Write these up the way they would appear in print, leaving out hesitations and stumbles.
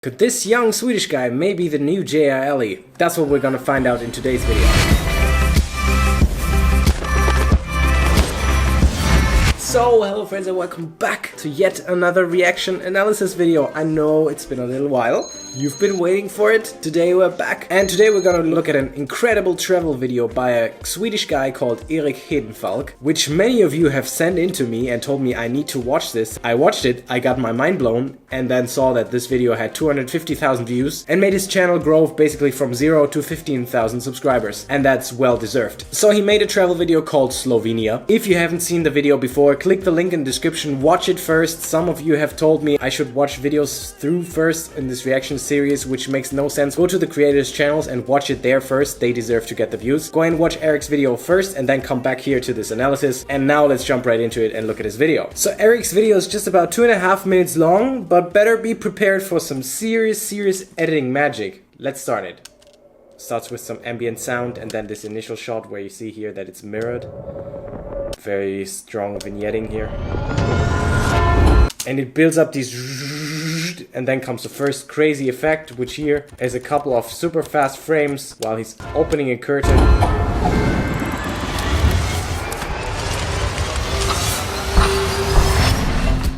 Could this young Swedish guy may be the new J.R. That's what we're gonna find out in today's video. So, hello friends and welcome back to yet another reaction analysis video. I know it's been a little while. You've been waiting for it. Today we're back. And today we're gonna look at an incredible travel video by a Swedish guy called Erik Hedenfalk, which many of you have sent in to me and told me I need to watch this. I watched it, I got my mind blown, and then saw that this video had 250,000 views and made his channel grow basically from 0 to 15,000 subscribers. And that's well deserved. So he made a travel video called Slovenia. If you haven't seen the video before, click the link in the description, watch it first. Some of you have told me I should watch videos through first in this reaction series, which makes no sense. Go to the creators' channels and watch it there first. They deserve to get the views. Go and watch Erik's video first and then come back here to this analysis. And now let's jump right into it and look at his video. So Erik's video is just about 2.5 minutes long, but better be prepared for some serious editing magic. Let's start it. Starts with some ambient sound and then this initial shot where you see here that it's mirrored. Very strong vignetting here. And it builds up these, and then comes the first crazy effect, which here is a couple of super fast frames while he's opening a curtain.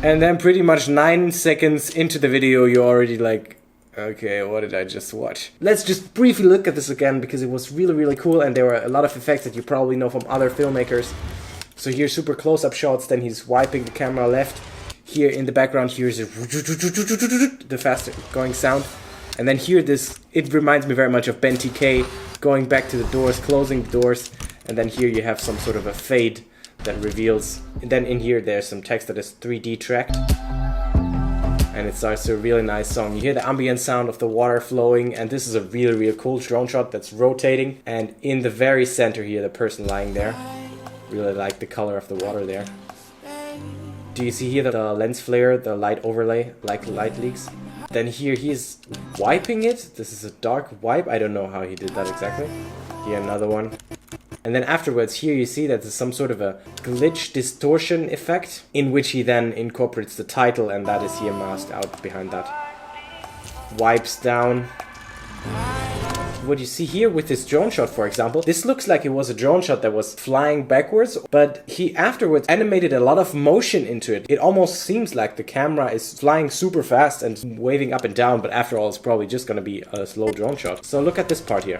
And then pretty much 9 seconds into the video you're already like, okay, what did I just watch? Let's just briefly look at this again because it was really cool and there were a lot of effects that you probably know from other filmmakers. So here super close-up shots, then he's wiping the camera left. Here in the background, here's the fast going sound. And then here it reminds me very much of Ben TK, going back to the doors, closing the doors. And then here you have some sort of a fade that reveals. And then in here there's some text that is 3D tracked. And it starts to a really nice song. You hear the ambient sound of the water flowing, and this is a really cool drone shot that's rotating. And in the very center here, the person lying there. Really like the color of the water there. Do you see here the lens flare, the light overlay, like light leaks? Then here he's wiping it. This is a dark wipe. I don't know how he did that exactly. Here another one. And then afterwards here you see that there's some sort of a glitch distortion effect in which he then incorporates the title, and that is here masked out behind that. Wipes down. What you see here with this drone shot, for example, this looks like it was a drone shot that was flying backwards, but he afterwards animated a lot of motion into it. It almost seems like the camera is flying super fast and waving up and down, but after all, it's probably just gonna be a slow drone shot. So look at this part here.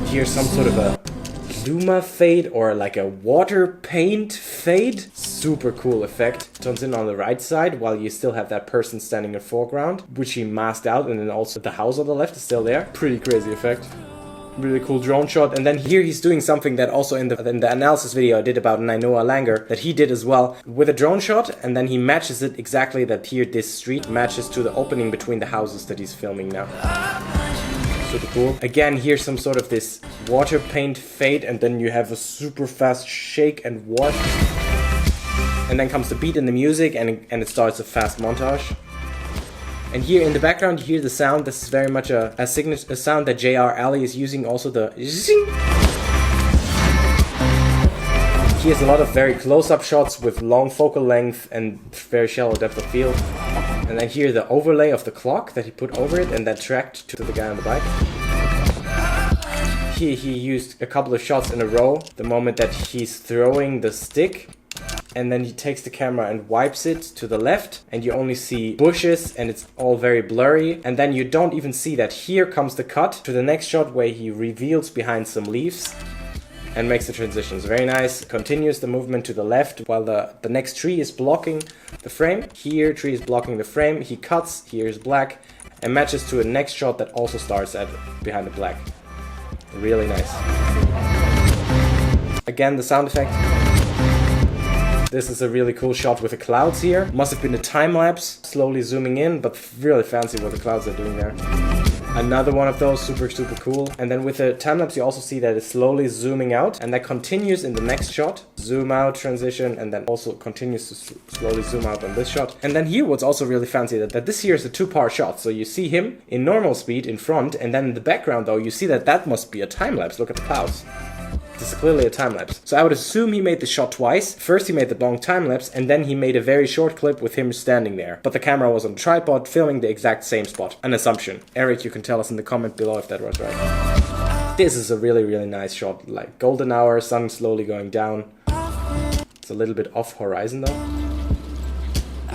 Here's some sort of a luma fade or like a water paint fade. Super cool effect. Turns in on the right side while you still have that person standing in the foreground, which he masked out, and then also the house on the left is still there. Pretty crazy effect. Really cool drone shot. And then here he's doing something that also in the analysis video I did about Nainoa Langer that he did as well with a drone shot, and then he matches it exactly that here this street matches to the opening between the houses that he's filming now. Super cool. Again, here's some sort of this water paint fade, and then you have a super fast shake and warp. And then comes the beat in the music, and it starts a fast montage. And here in the background you hear the sound. This is very much a sound that J.R. is using, also the zing. He has a lot of very close-up shots with long focal length and very shallow depth of field. And then here the overlay of the clock that he put over it and that tracked to the guy on the bike. Here he used a couple of shots in a row. The moment that he's throwing the stick, and then he takes the camera and wipes it to the left, and you only see bushes and it's all very blurry. And then you don't even see that here comes the cut to the next shot where he reveals behind some leaves and makes the transitions. Very nice. Continues the movement to the left while the next tree is blocking the frame. Here, tree is blocking the frame. He cuts, here is black, and matches to a next shot that also starts at behind the black. Really nice. Again, the sound effect. This is a really cool shot with the clouds here. Must have been a time lapse, slowly zooming in, but really fancy what the clouds are doing there. Another one of those, super cool. And then with the time-lapse you also see that it's slowly zooming out, and that continues in the next shot. Zoom out, transition, and then also continues to slowly zoom out on this shot. And then here what's also really fancy, that this here is a two-part shot. So you see him in normal speed in front, and then in the background though you see that must be a time-lapse. Look at the clouds. This is clearly a time lapse. So I would assume he made the shot twice. First he made the long time lapse, and then he made a very short clip with him standing there. But the camera was on a tripod, filming the exact same spot. An assumption. Eric, you can tell us in the comment below if that was right. This is a really, really nice shot. Like golden hour, sun slowly going down. It's a little bit off horizon though.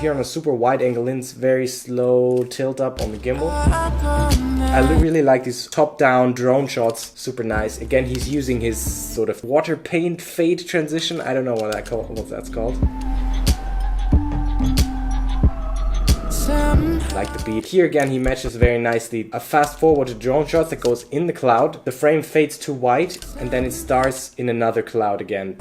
Here on a super wide angle lens, very slow tilt up on the gimbal. I really like these top-down drone shots, super nice. Again, he's using his sort of water paint fade transition. I don't know what that's called. Like the beat. Here again, he matches very nicely a fast-forwarded drone shot that goes in the cloud. The frame fades to white, and then it starts in another cloud again.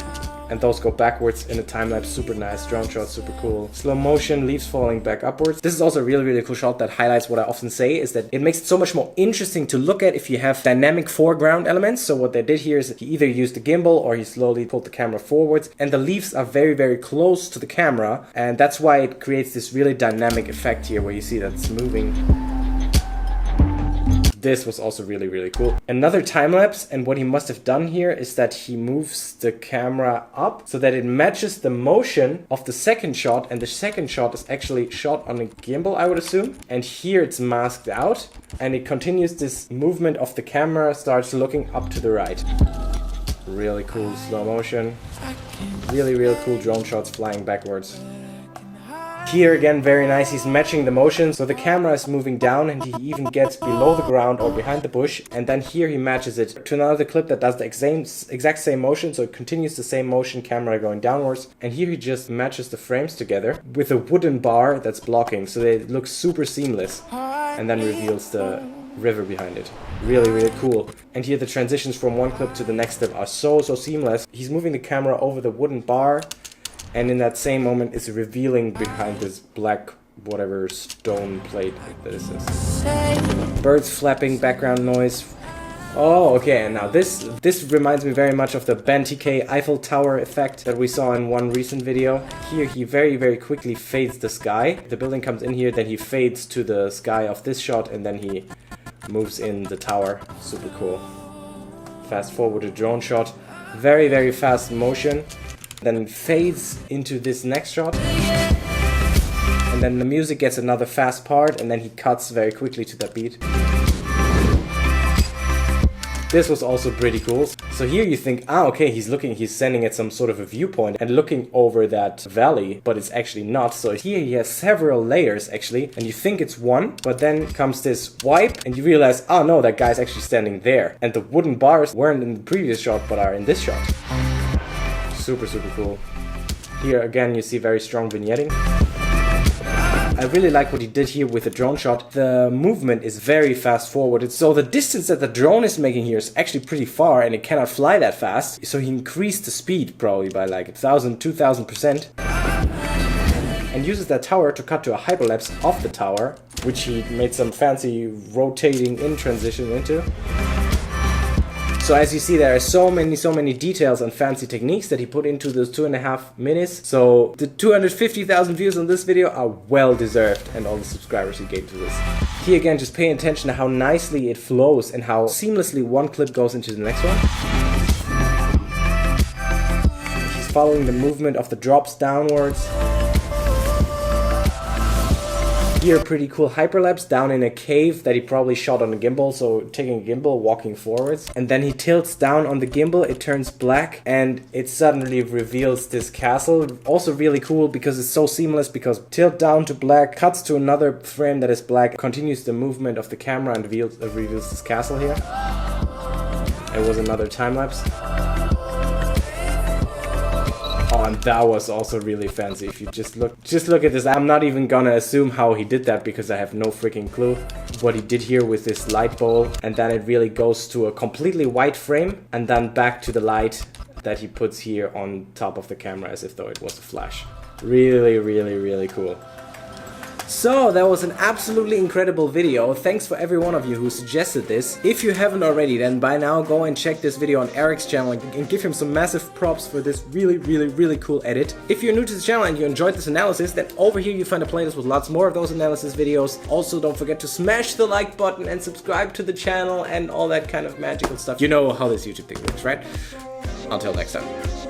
And those go backwards in a time-lapse, super nice. Drone shot, super cool. Slow motion, leaves falling back upwards. This is also a really, really cool shot that highlights what I often say, is that it makes it so much more interesting to look at if you have dynamic foreground elements. So what they did here is he either used the gimbal or he slowly pulled the camera forwards. And the leaves are very, very close to the camera. And that's why it creates this really dynamic effect here where you see that it's moving. This was also really, really cool. Another time-lapse, and what he must have done here is that he moves the camera up so that it matches the motion of the second shot, and the second shot is actually shot on a gimbal, I would assume. And here it's masked out, and it continues this movement of the camera, starts looking up to the right. Really cool slow motion. Really, really cool drone shots flying backwards. Here again, very nice, he's matching the motion, so the camera is moving down and he even gets below the ground or behind the bush, and then here he matches it to another clip that does the exact same motion, so it continues the same motion, camera going downwards, and here he just matches the frames together with a wooden bar that's blocking, so they look super seamless, and then reveals the river behind it. Really, really cool. And here the transitions from one clip to the next clip are so seamless. He's moving the camera over the wooden bar, and in that same moment it's revealing behind this black whatever stone plate that this is. Birds flapping, background noise. Oh, okay, and now this reminds me very much of the Ben TK Eiffel Tower effect that we saw in one recent video. Here he very, very quickly fades the sky. The building comes in here, then he fades to the sky of this shot, and then he moves in the tower. Super cool. Fast forward a drone shot. Very, very fast motion. Then fades into this next shot, and then the music gets another fast part, and then he cuts very quickly to that beat. This was also pretty cool. So here you think, okay, he's standing at some sort of a viewpoint and looking over that valley, but it's actually not. So here he has several layers actually, and you think it's one, but then comes this wipe and you realize, oh no, that guy's actually standing there. And the wooden bars weren't in the previous shot, but are in this shot. Super, super cool. Here again you see very strong vignetting. I really like what he did here with the drone shot. The movement is very fast forwarded, so the distance that the drone is making here is actually pretty far and it cannot fly that fast. So he increased the speed probably by like 1,000, 2,000%. And uses that tower to cut to a hyperlapse of the tower, which he made some fancy rotating in transition into. So as you see, there are so many details and fancy techniques that he put into those 2.5 minutes. So the 250,000 views on this video are well deserved, and all the subscribers he gave to this. Here again, just pay attention to how nicely it flows and how seamlessly one clip goes into the next one. He's following the movement of the drops downwards. Here, pretty cool hyperlapse down in a cave that he probably shot on a gimbal, so taking a gimbal, walking forwards. And then he tilts down on the gimbal, it turns black, and it suddenly reveals this castle. Also really cool because it's so seamless, because tilt down to black, cuts to another frame that is black, continues the movement of the camera and reveals this castle here. It was another time-lapse. Oh, and that was also really fancy. If you just look at this, I'm not even gonna assume how he did that because I have no freaking clue what he did here with this light bowl, and then it really goes to a completely white frame and then back to the light that he puts here on top of the camera as if though it was a flash. Really, really, really cool. So that was an absolutely incredible video. Thanks for every one of you who suggested this. If you haven't already, then by now go and check this video on Erik's channel and give him some massive props for this really, really, really cool edit. If you're new to the channel and you enjoyed this analysis, then over here you find a playlist with lots more of those analysis videos. Also, don't forget to smash the like button and subscribe to the channel and all that kind of magical stuff. You know how this YouTube thing works, right? Until next time.